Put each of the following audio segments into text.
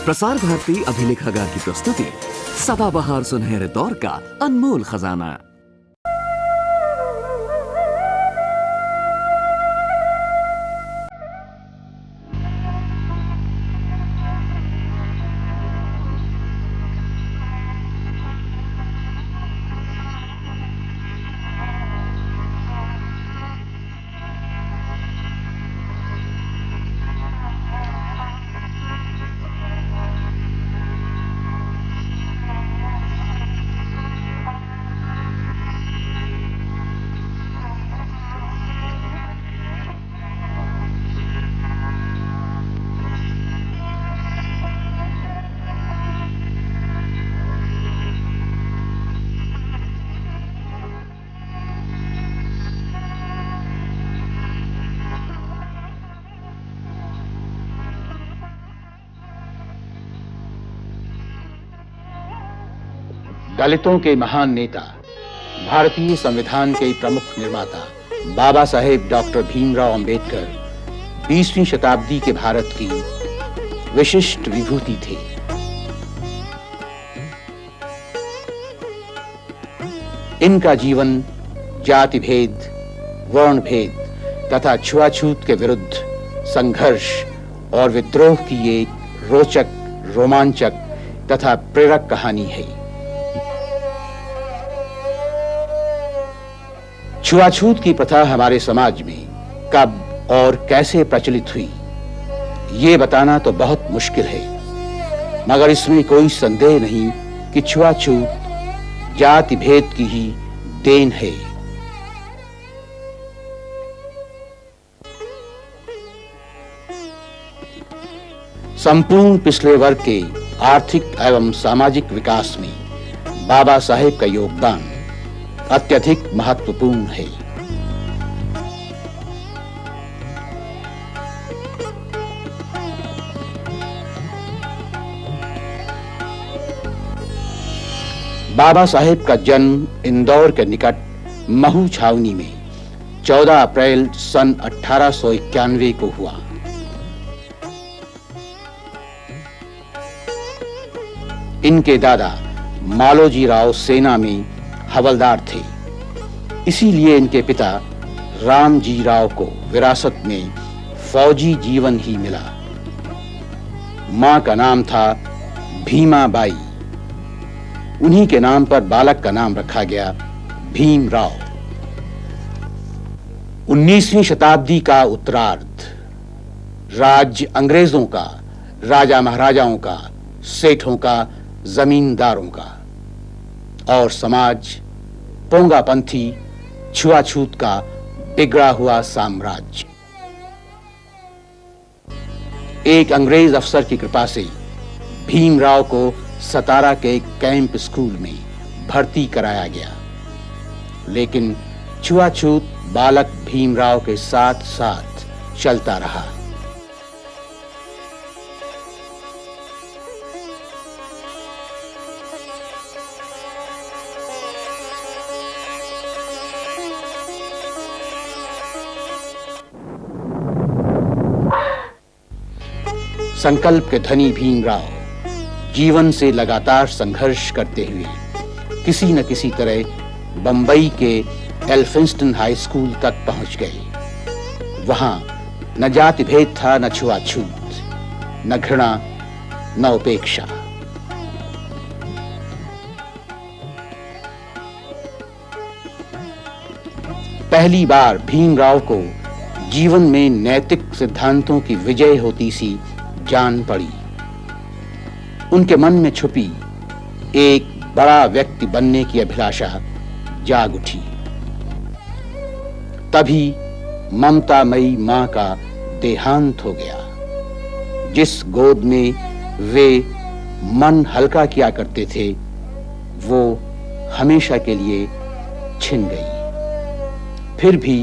प्रसार भारती अभिलेखागार की प्रस्तुति सदाबहार सुनहरे दौर का अनमोल खजाना। दलितों के महान नेता, भारतीय संविधान के प्रमुख निर्माता बाबा साहेब डॉक्टर भीमराव अंबेडकर 20वीं शताब्दी के भारत की विशिष्ट विभूति थे। इनका जीवन जाति भेद, वर्ण भेद तथा छुआछूत के विरुद्ध संघर्ष और विद्रोह की एक रोचक, रोमांचक तथा प्रेरक कहानी है। छुआछूत की प्रथा हमारे समाज में कब और कैसे प्रचलित हुई, ये बताना तो बहुत मुश्किल है, मगर इसमें कोई संदेह नहीं कि छुआछूत जाति भेद की ही देन है। संपूर्ण पिछले वर्ग के आर्थिक एवं सामाजिक विकास में बाबा साहेब का योगदान अत्यधिक महत्वपूर्ण है। बाबा साहेब का जन्म इंदौर के निकट महू छावनी में 14 अप्रैल सन 1891 को हुआ। इनके दादा मालोजी राव सेना में हवलदार थे, इसीलिए इनके पिता रामजी राव को विरासत में फौजी जीवन ही मिला। मां का नाम था भीमाबाई, उन्हीं के नाम पर बालक का नाम रखा गया भीमराव। 19वीं शताब्दी का उत्तरार्ध राज्य अंग्रेजों का, राजा महाराजाओं का, सेठों का, जमींदारों का, और समाज पोंगापंथी छुआछूत का बिगड़ा हुआ साम्राज्य। एक अंग्रेज अफसर की कृपा से भीमराव को सतारा के कैंप स्कूल में भर्ती कराया गया, लेकिन छुआछूत बालक भीमराव के साथ साथ चलता रहा। संकल्प के धनी भीमराव जीवन से लगातार संघर्ष करते हुए किसी न किसी तरह बंबई के एल्फिंस्टन हाई स्कूल तक पहुंच गए। वहां न जाति भेद था, न छुआछूत, न घृणा, न उपेक्षा। पहली बार भीमराव को जीवन में नैतिक सिद्धांतों की विजय होती सी जान पड़ी। उनके मन में छुपी एक बड़ा व्यक्ति बनने की अभिलाषा जाग उठी। तभी ममतामयी मां का देहांत हो गया। जिस गोद में वे मन हल्का किया करते थे, वो हमेशा के लिए छिन गई। फिर भी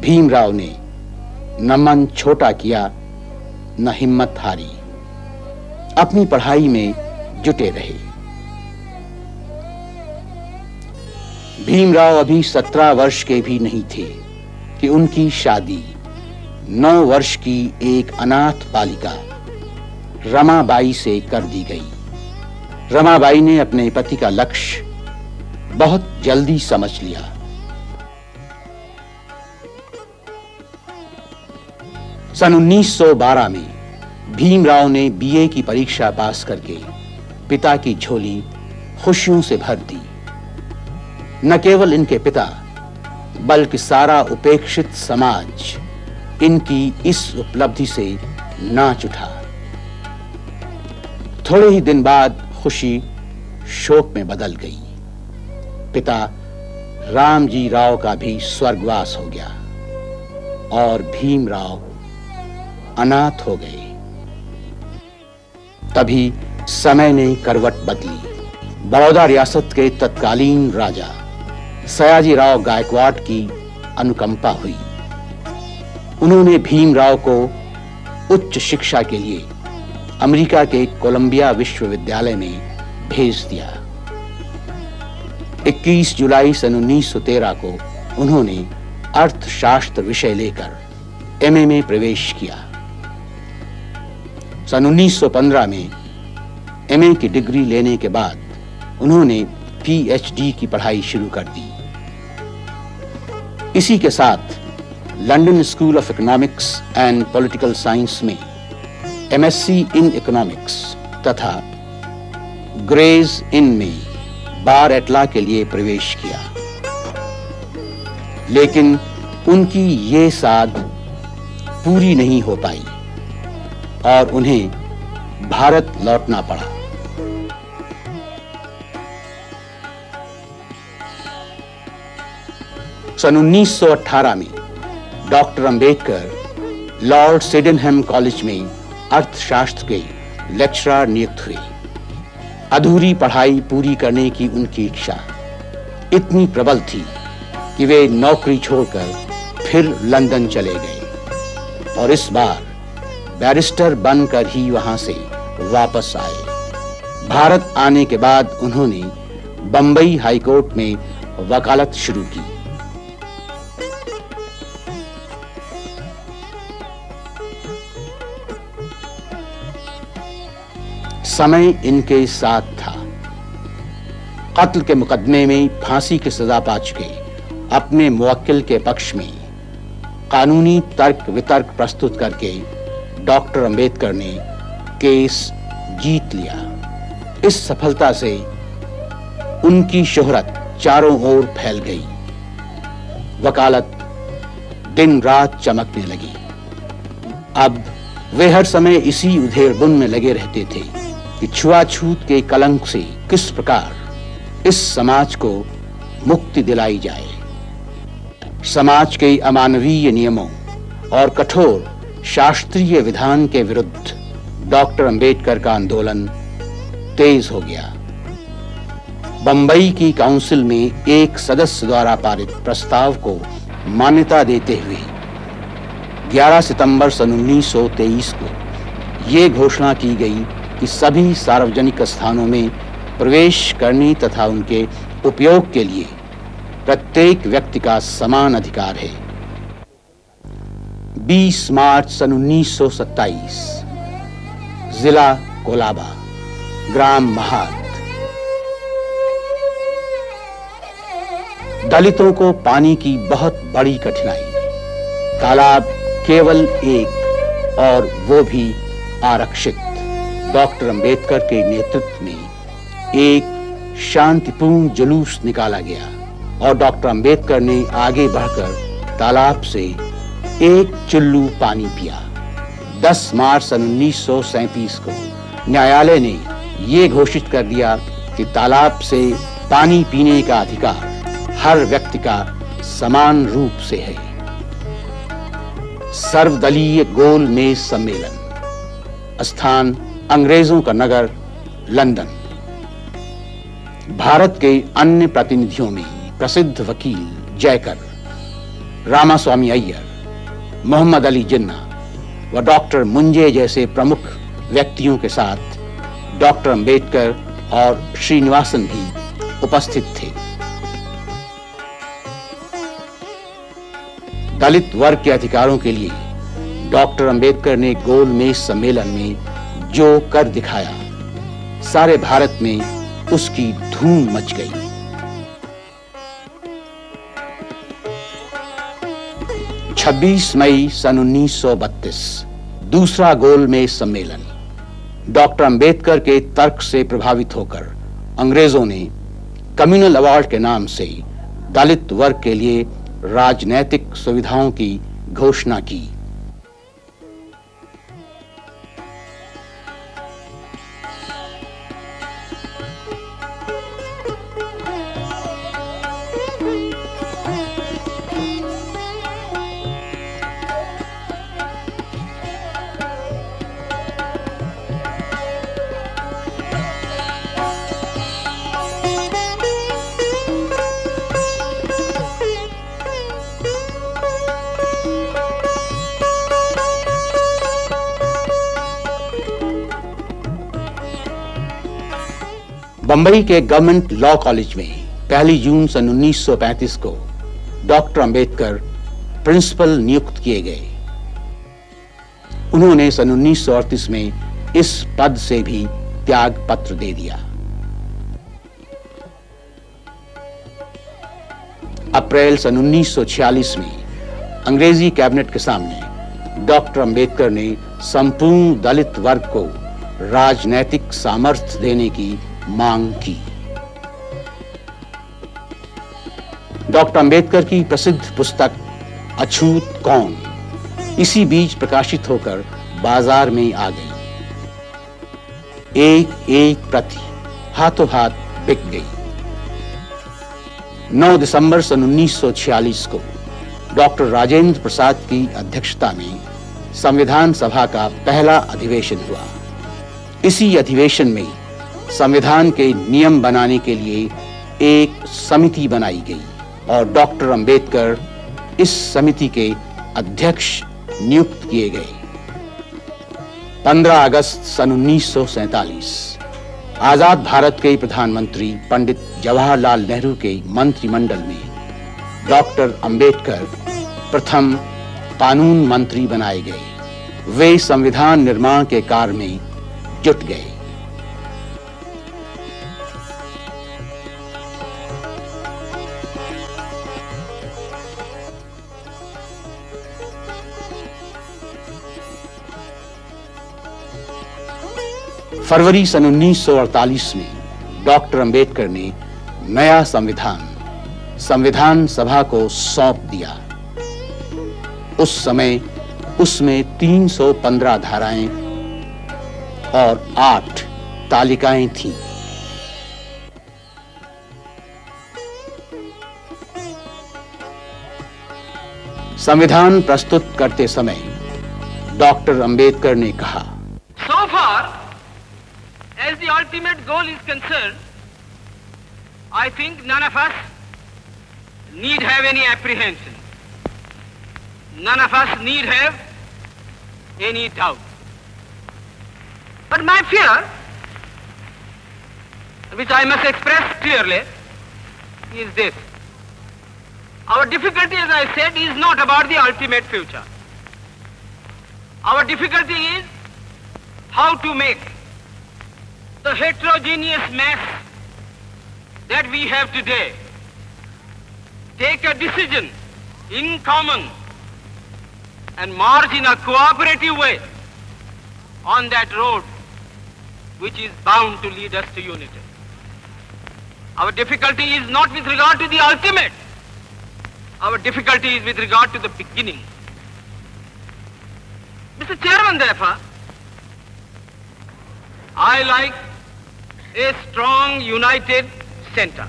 भीमराव ने न मन छोटा किया, न हिम्मत हारी, अपनी पढ़ाई में जुटे रहे। भीमराव अभी 17 वर्ष के भी नहीं थे कि उनकी शादी 9 वर्ष की एक अनाथ बालिका रमाबाई से कर दी गई। रमाबाई ने अपने पति का लक्ष्य बहुत जल्दी समझ लिया। सन 1912 में भीमराव ने बीए की परीक्षा पास करके पिता की झोली खुशियों से भर दी। न केवल इनके पिता बल्कि सारा उपेक्षित समाज इनकी इस उपलब्धि से नाच उठा। थोड़े ही दिन बाद खुशी शोक में बदल गई। पिता रामजी राव का भी स्वर्गवास हो गया और भीमराव अनाथ हो गए। तभी समय ने करवट बदली। बड़ौदा रियासत के तत्कालीन राजा सयाजीराव गायकवाड़ की अनुकंपा हुई। उन्होंने भीमराव को उच्च शिक्षा के लिए अमेरिका के कोलंबिया विश्वविद्यालय में भेज दिया। 21 जुलाई सन 1913 को उन्होंने अर्थशास्त्र विषय लेकर एमए में प्रवेश किया। सन 1915 में एमए की डिग्री लेने के बाद उन्होंने पीएचडी की पढ़ाई शुरू कर दी। इसी के साथ London school of economics and political science में एमएससी इन इकोनॉमिक्स तथा ग्रेज इन में बार एटला के लिए प्रवेश किया। लेकिन उनकी ये साध पूरी नहीं हो पाई और उन्हें भारत लौटना पड़ा। सन 1918 में doctor Ambedkar Lord Sydenham college में अर्थशास्त्र के लेक्चरर नियुक्त हुए। अधूरी पढ़ाई पूरी करने की उनकी इच्छा इतनी प्रबल थी कि वे नौकरी छोड़कर फिर लंदन चले गए और इस बार बैरिस्टर बनकर ही वहां से वापस आए। भारत आने के बाद उन्होंने बंबई हाईकोर्ट में वकालत शुरू की। समय इनके साथ था। कत्ल के मुकदमे में फांसी की सजा पा चुके अपने मुवक्किल के पक्ष में कानूनी तर्क वितर्क प्रस्तुत करके डॉक्टर अंबेडकर ने केस जीत लिया। इस सफलता से उनकी शोहरत चारों ओर फैल गई। वकालत दिन रात चमकने लगी। अब वे हर समय इसी उधेड़बुन में लगे रहते थे कि छुआछूत के कलंक से किस प्रकार इस समाज को मुक्ति दिलाई जाए। समाज के अमानवीय नियमों और कठोर शास्त्रीय विधान के विरुद्ध डॉक्टर अंबेडकर का आंदोलन तेज हो गया। बंबई की काउंसिल में एक सदस्य द्वारा पारित प्रस्ताव को मान्यता देते हुए 11 सितंबर सन 1923 को यह घोषणा की गई कि सभी सार्वजनिक स्थानों में प्रवेश करने तथा उनके उपयोग के लिए प्रत्येक व्यक्ति का समान अधिकार है। 20 मार्च सन 1927 जिला कोलाबा, ग्राम महात। दलितों को पानी की बहुत बड़ी कठिनाई। तालाब केवल एक और वो भी आरक्षित। डॉक्टर अंबेडकर के नेतृत्व में एक शांतिपूर्ण जुलूस निकाला गया और डॉक्टर अंबेडकर ने आगे बढ़कर तालाब से एक चुल्लू पानी पिया। 10 मार्च सन 1937 को न्यायालय ने यह घोषित कर दिया कि तालाब से पानी पीने का अधिकार हर व्यक्ति का समान रूप से है। सर्वदलीय गोल मेज सम्मेलन। स्थान अंग्रेजों का नगर लंदन। भारत के अन्य प्रतिनिधियों में प्रसिद्ध वकील जयकर, रामास्वामी अय्यर, मोहम्मद अली जिन्ना व डॉक्टर मुंजे जैसे प्रमुख व्यक्तियों के साथ डॉक्टर अंबेडकर और श्रीनिवासन भी उपस्थित थे। दलित वर्ग के अधिकारों के लिए डॉक्टर अंबेडकर ने गोल मेज सम्मेलन में जो कर दिखाया, सारे भारत में उसकी धूम मच गई। 26 मई सन 1932 दूसरा गोलमेज सम्मेलन। डॉक्टर अंबेडकर के तर्क से प्रभावित होकर अंग्रेजों ने कम्युनल अवार्ड के नाम से दलित वर्ग के लिए राजनैतिक सुविधाओं की घोषणा की। बंबई के गवर्नमेंट लॉ कॉलेज में 1 जून सन 1935 को डॉक्टर अंबेडकर प्रिंसिपल नियुक्त किए गए। उन्होंने सन 1938 में इस पद से भी त्याग पत्र दे दिया। अप्रैल सन 1946 में अंग्रेजी कैबिनेट के सामने डॉक्टर अंबेडकर ने संपूर्ण दलित वर्ग को राजनैतिक सामर्थ्य देने की मांग की। डॉक्टर अंबेडकर की प्रसिद्ध पुस्तक अछूत कौन इसी बीच प्रकाशित होकर बाजार में आ गई। एक एक प्रति हाथों हाथ बिक गई। 9 दिसंबर सन 1946 को डॉक्टर राजेंद्र प्रसाद की अध्यक्षता में संविधान सभा का पहला अधिवेशन हुआ। इसी अधिवेशन में संविधान के नियम बनाने के लिए एक समिति बनाई गई और डॉक्टर अंबेडकर इस समिति के अध्यक्ष नियुक्त किए गए। 15 अगस्त सन 1947 आजाद भारत के प्रधानमंत्री पंडित जवाहरलाल नेहरू के मंत्रिमंडल में डॉक्टर अंबेडकर प्रथम कानून मंत्री बनाए गए। वे संविधान निर्माण के कार्य में जुट गए। फरवरी सन 1948 में डॉक्टर अंबेडकर ने नया संविधान सभा को सौंप दिया। उस समय उसमें 315 धाराएं और 8 तालिकाएं थीं। संविधान प्रस्तुत करते समय डॉक्टर अंबेडकर ने कहा, So far as the ultimate goal is concerned, I think none of us need have any apprehension. None of us need have any doubt. But my fear, which I must express clearly, is this. Our difficulty, as I said, is not about the ultimate future. Our difficulty is how to make the heterogeneous mass that we have today take a decision in common and march in a cooperative way on that road which is bound to lead us to unity. Our difficulty is not with regard to the ultimate. Our difficulty is with regard to the beginning. Mr. Chairman, therefore, I like a strong, united center.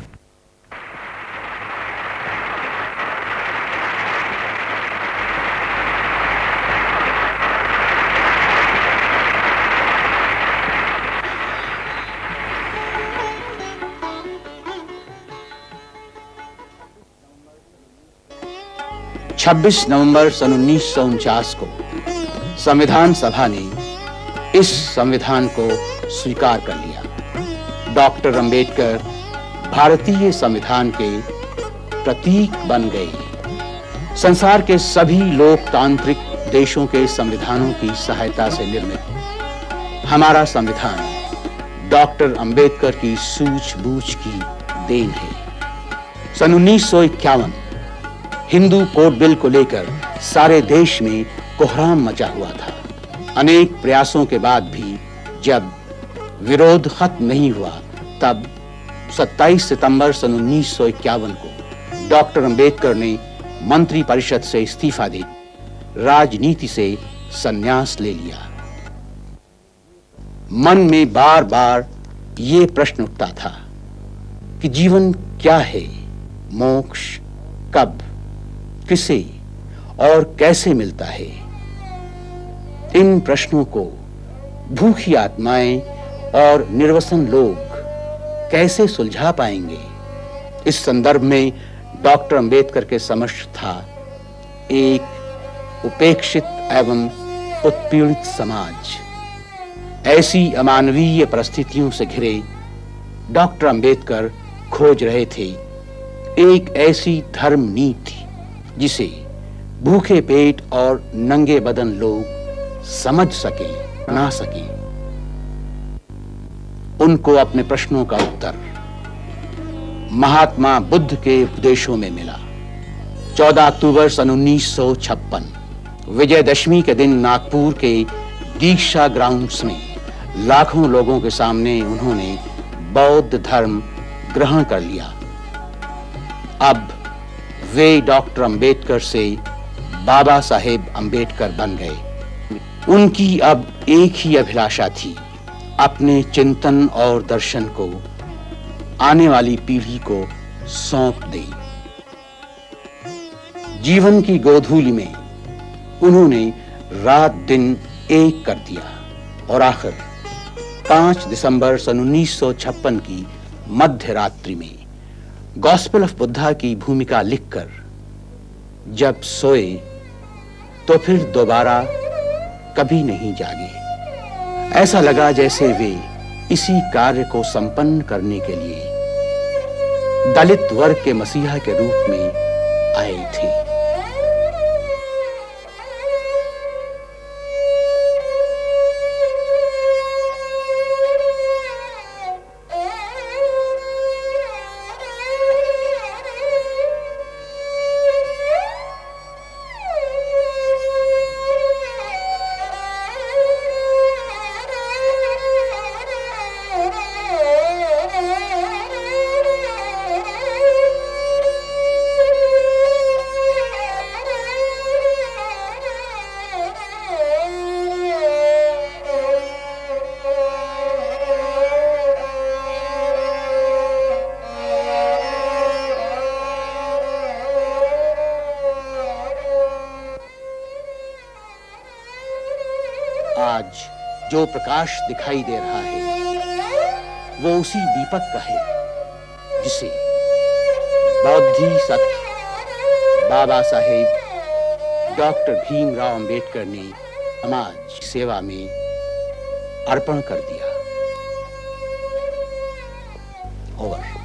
छब्बीस नवंबर सन 1949 को संविधान सभा ने इस संविधान को स्वीकार कर लिया। डॉक्टर अंबेडकर भारतीय संविधान के प्रतीक बन गए। संसार के सभी लोकतांत्रिक देशों के संविधानों की सहायता से निर्मित हमारा संविधान डॉक्टर अंबेडकर की सूझबूझ की देन है। सन 1951 हिंदू कोड बिल को लेकर सारे देश में कोहराम मचा हुआ था। अनेक प्रयासों के बाद भी जब विरोध खत्म नहीं हुआ, तब 27 सितंबर सन 1951 को डॉक्टर अंबेडकर ने मंत्री परिषद से इस्तीफा दे राजनीति से संन्यास ले लिया। मन में बार बार ये प्रश्न उठता था कि जीवन क्या है, मोक्ष कब, किसे और कैसे मिलता है। इन प्रश्नों को भूखी आत्माएं और निर्वसन लोग कैसे सुलझा पाएंगे। इस संदर्भ में डॉक्टर अंबेडकर के समक्ष था एक उपेक्षित एवं उत्पीड़ित समाज। ऐसी अमानवीय परिस्थितियों से घिरे डॉक्टर अंबेडकर खोज रहे थे एक ऐसी धर्म नीति जिसे भूखे पेट और नंगे बदन लोग समझ सके, बना सके। उनको अपने प्रश्नों का उत्तर महात्मा बुद्ध के उपदेशों में मिला। 14 अक्टूबर सन 1956 विजयदशमी के दिन नागपुर के दीक्षा ग्राउंड्स में लाखों लोगों के सामने उन्होंने बौद्ध धर्म ग्रहण कर लिया। अब वे डॉक्टर अंबेडकर से बाबा साहेब अंबेडकर बन गए। उनकी अब एक ही अभिलाषा थी, अपने चिंतन और दर्शन को आने वाली पीढ़ी को सौंप दें। जीवन की गोधूली में उन्होंने रात दिन एक कर दिया और आखिर 5 दिसंबर सन 1956 की मध्य रात्रि में गॉस्पेल ऑफ बुद्धा की भूमिका लिखकर जब सोए तो फिर दोबारा कभी नहीं जागे। ऐसा लगा जैसे वे इसी कार्य को संपन्न करने के लिए दलित वर्ग के मसीहा के रूप में आए थे। आज जो प्रकाश दिखाई दे रहा है वो उसी दीपक का है जिसे बौद्धि सत्य बाबा साहेब डॉक्टर भीमराव अंबेडकर ने समाज सेवा में अर्पण कर दिया। ओवर।